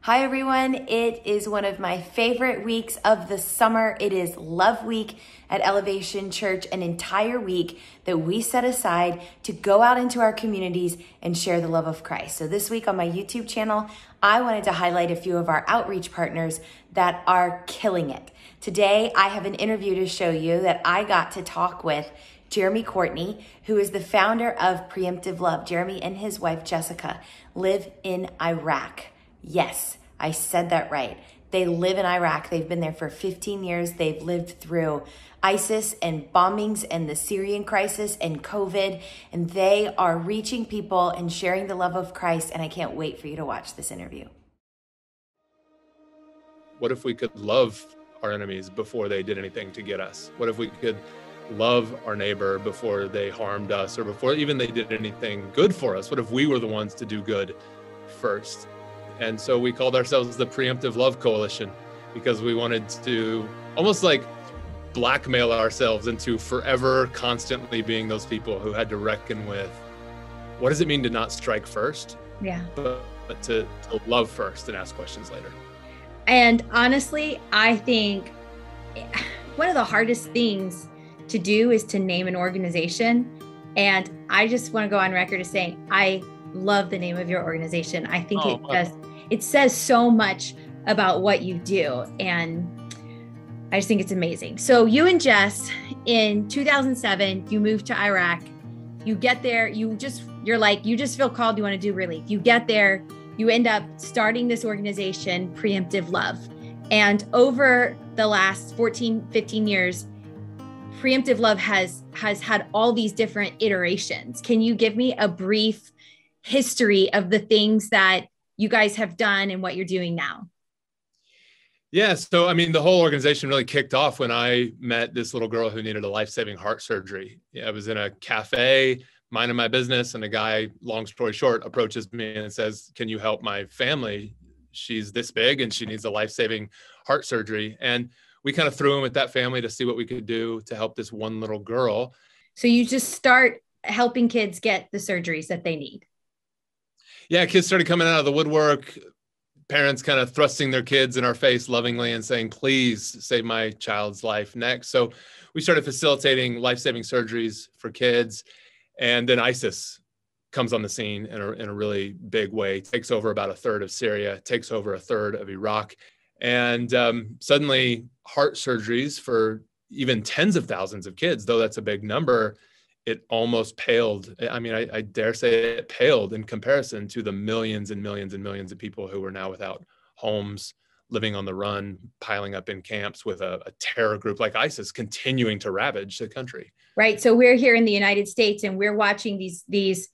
Hi everyone, it is one of my favorite weeks of the summer. It is Love Week at Elevation Church, an entire week that we set aside to go out into our communities and share the love of Christ. So this week on my YouTube channel, I wanted to highlight a few of our outreach partners that are killing it. Today, I have an interview to show you that I got to talk with Jeremy Courtney, who is the founder of Preemptive Love. Jeremy and his wife, Jessica, live in Iraq. Yes, I said that right. They live in Iraq. They've been there for 15 years. They've lived through ISIS and bombings and the Syrian crisis and COVID, and they are reaching people and sharing the love of Christ, and I can't wait for you to watch this interview. What if we could love our enemies before they did anything to get us? What if we could love our neighbor before they harmed us or before even they did anything good for us? What if we were the ones to do good first? And so we called ourselves the Preemptive Love Coalition because we wanted to almost like blackmail ourselves into forever constantly being those people who had to reckon with what does it mean to not strike first? Yeah. But to love first and ask questions later. And honestly, I think one of the hardest things to do is to name an organization. And I just want to go on record as saying, I love the name of your organization. I think it says so much about what you do. And I just think it's amazing. So you and Jess in 2007, you moved to Iraq. You get there, you just feel called, you want to do relief. You get there, you end up starting this organization, Preemptive Love. And over the last 14, 15 years, Preemptive Love has had all these different iterations. Can you give me a brief history of the things that you guys have done and what you're doing now? Yeah. So, I mean, the whole organization really kicked off when I met this little girl who needed a life-saving heart surgery. I was in a cafe, minding my business, and a guy, long story short, approaches me and says, "Can you help my family? She's this big and she needs a life-saving heart surgery." And we kind of threw him at that family to see what we could do to help this one little girl. So you just start helping kids get the surgeries that they need. Yeah, kids started coming out of the woodwork, parents kind of thrusting their kids in our face lovingly and saying, "Please save my child's life next." So we started facilitating life-saving surgeries for kids. And then ISIS comes on the scene in a really big way, takes over about a third of Syria, takes over a third of Iraq. And suddenly heart surgeries for even tens of thousands of kids, though that's a big number, it almost paled. I mean, I dare say it paled in comparison to the millions and millions and millions of people who were now without homes, living on the run, piling up in camps with a terror group like ISIS continuing to ravage the country. Right. So we're here in the United States and we're watching these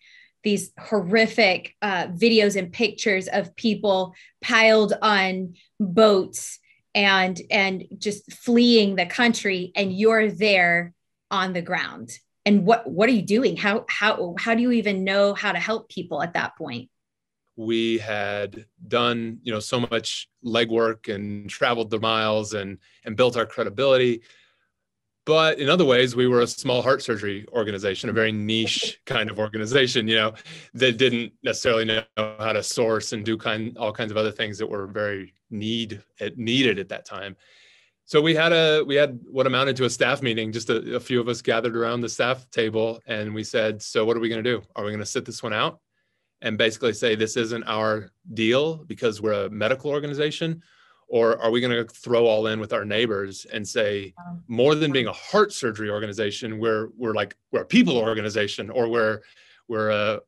horrific videos and pictures of people piled on boats and just fleeing the country, and you're there on the ground. And what are you doing? How do you even know how to help people at that point? We had done, so much legwork and traveled the miles and built our credibility. But in other ways, we were a small heart surgery organization, a very niche kind of organization, that didn't necessarily know how to source and do all kinds of other things that were very needed at that time. So we had what amounted to a staff meeting, just a few of us gathered around the staff table, and we said, "So what are we going to do? Are we going to sit this one out and basically say this isn't our deal because we're a medical organization? Or are we going to throw all in with our neighbors and say, more than being a heart surgery organization, we're a people organization, or we're a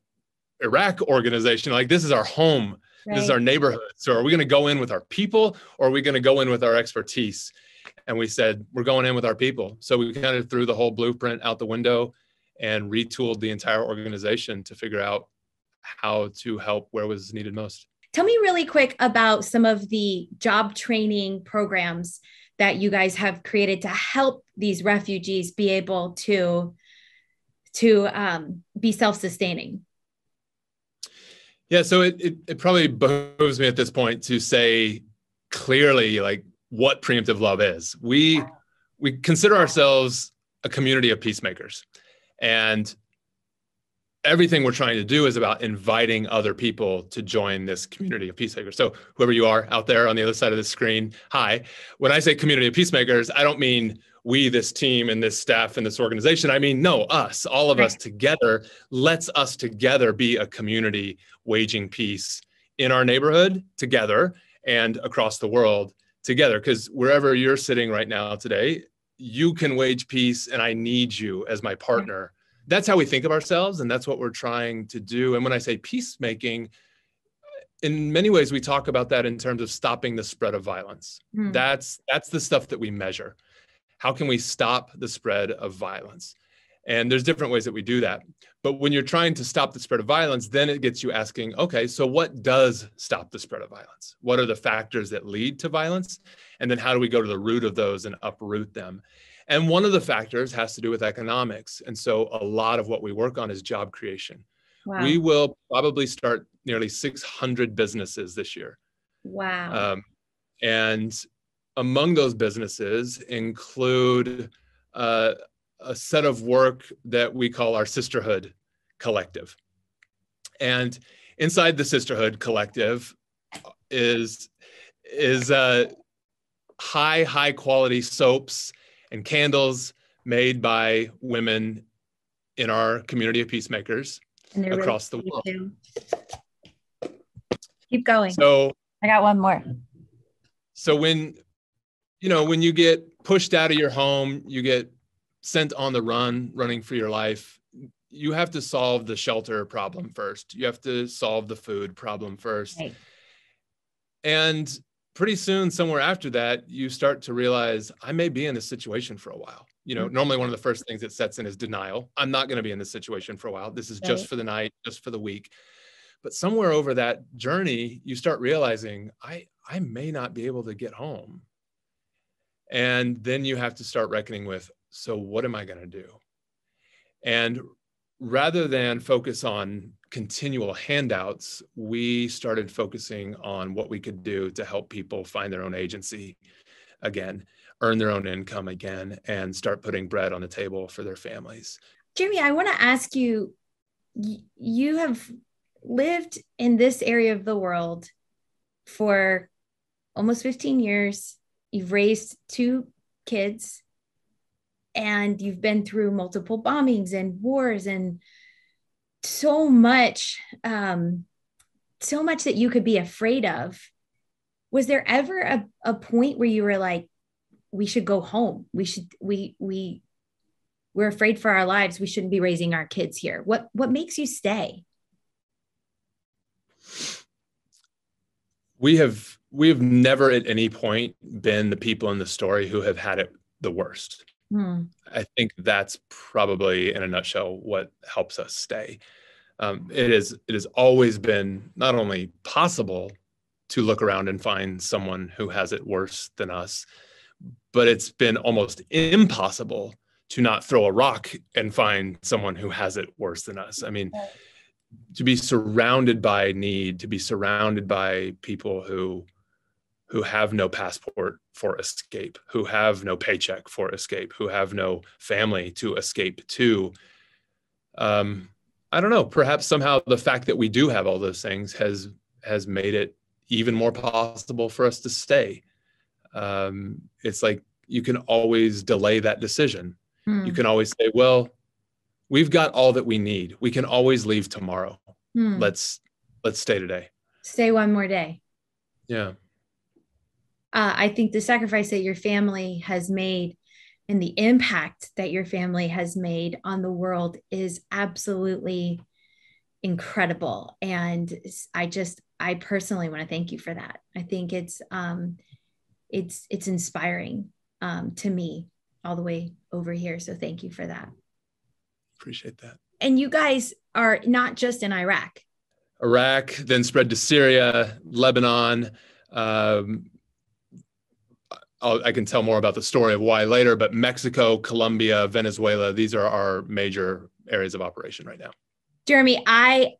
Iraq organization? Like, this is our home. Right. This is our neighborhood. So are we going to go in with our people, or are we going to go in with our expertise?" And we said, we're going in with our people. So we kind of threw the whole blueprint out the window and retooled the entire organization to figure out how to help where was needed most. Tell me really quick about some of the job training programs that you guys have created to help these refugees be able to be self-sustaining. Yeah, so it probably behooves me at this point to say clearly, like, what Preemptive Love is. We consider ourselves a community of peacemakers, and everything we're trying to do is about inviting other people to join this community of peacemakers. So whoever you are out there on the other side of the screen, hi. When I say community of peacemakers, I don't mean we, this team and this staff and this organization. I mean, no, us, all of us together. Let's us together be a community waging peace in our neighborhood together and across the world together. Because wherever you're sitting right now today, you can wage peace and I need you as my partner. That's how we think of ourselves, and that's what we're trying to do. And when I say peacemaking, in many ways, we talk about that in terms of stopping the spread of violence. That's the stuff that we measure. How can we stop the spread of violence? And there's different ways that we do that. But when you're trying to stop the spread of violence, then it gets you asking, okay, so what does stop the spread of violence? What are the factors that lead to violence? And then how do we go to the root of those and uproot them? And one of the factors has to do with economics. And so a lot of what we work on is job creation. Wow. We will probably start nearly 600 businesses this year. Wow. And among those businesses include a set of work that we call our Sisterhood Collective. And inside the Sisterhood Collective is high quality soaps and candles made by women in our community of peacemakers across the world. Keep going. So I got one more. So when you get pushed out of your home, you get sent on the run, running for your life, you have to solve the shelter problem first. You have to solve the food problem first. Right. And pretty soon, somewhere after that, you start to realize, I may be in this situation for a while. Normally one of the first things that sets in is denial. I'm not going to be in this situation for a while. This is just for the night, just for the week. But somewhere over that journey, you start realizing, I may not be able to get home. And then you have to start reckoning with, so what am I going to do? And rather than focus on continual handouts, we started focusing on what we could do to help people find their own agency again, earn their own income again, and start putting bread on the table for their families. Jeremy, I want to ask you, you have lived in this area of the world for almost 15 years. You've raised 2 kids, and you've been through multiple bombings and wars and so much that you could be afraid of. Was there ever a point where you were like, we should go home? We're afraid for our lives. We shouldn't be raising our kids here. What makes you stay? We have never at any point been the people in the story who have had it the worst. I think that's probably, in a nutshell, what helps us stay. It has always been not only possible to look around and find someone who has it worse than us, but it's been almost impossible to not throw a rock and find someone who has it worse than us. I mean, to be surrounded by need, to be surrounded by people who have no passport for escape, who have no paycheck for escape, who have no family to escape to. I don't know, perhaps somehow the fact that we do have all those things has made it even more possible for us to stay. It's like you can always delay that decision. You can always say, well, we've got all that we need. We can always leave tomorrow. Let's stay today. Stay one more day. Yeah. I think the sacrifice that your family has made and the impact that your family has made on the world is absolutely incredible. And I personally want to thank you for that. I think it's inspiring to me all the way over here. So thank you for that. Appreciate that. And you guys are not just in Iraq. Iraq, then spread to Syria, Lebanon. I can tell more about the story of why later, but Mexico, Colombia, Venezuela, these are our major areas of operation right now. Jeremy, I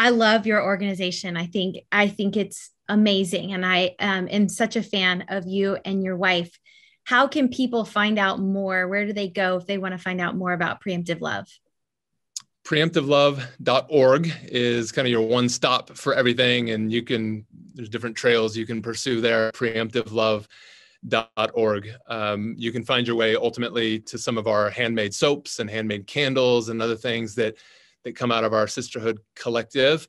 love your organization. I think it's amazing. And I am such a fan of you and your wife. How can people find out more? Where do they go if they want to find out more about Preemptive Love? preemptivelove.org is kind of your one stop for everything. And there's different trails you can pursue there, preemptivelove.org. You can find your way ultimately to some of our handmade soaps and handmade candles and other things that come out of our Sisterhood Collective.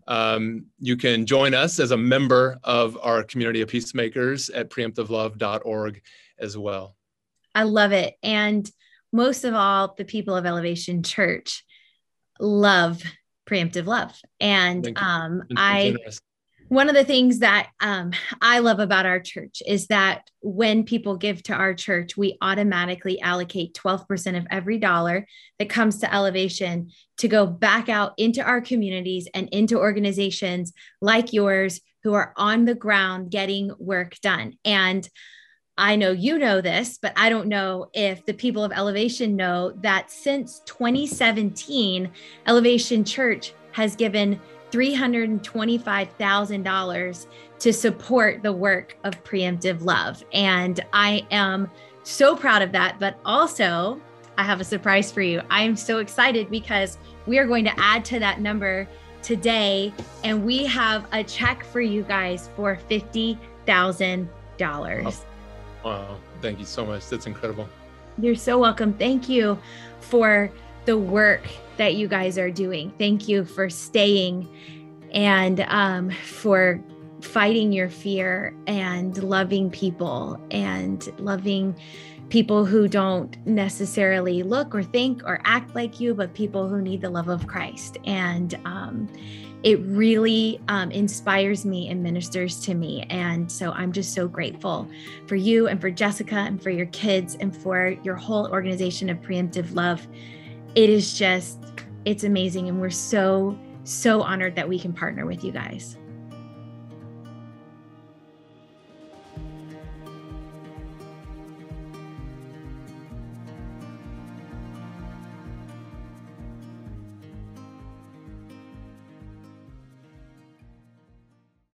You can join us as a member of our community of peacemakers at preemptivelove.org as well. I love it. And most of all, the people of Elevation Church love Preemptive Love. And one of the things that I love about our church is that when people give to our church, we automatically allocate 12% of every dollar that comes to Elevation to go back out into our communities and into organizations like yours who are on the ground getting work done. And I know you know this, but I don't know if the people of Elevation know that since 2017, Elevation Church has given $325,000 to support the work of Preemptive Love. And I am so proud of that, but also I have a surprise for you. I am so excited because we are going to add to that number today, and we have a check for you guys for $50,000. Wow. Thank you so much. That's incredible. You're so welcome. Thank you for the work that you guys are doing. Thank you for staying and for fighting your fear and loving people who don't necessarily look or think or act like you, but people who need the love of Christ. And it really inspires me and ministers to me. And so I'm just so grateful for you and for Jessica and for your kids and for your whole organization of Preemptive Love. It's amazing. And we're so honored that we can partner with you guys.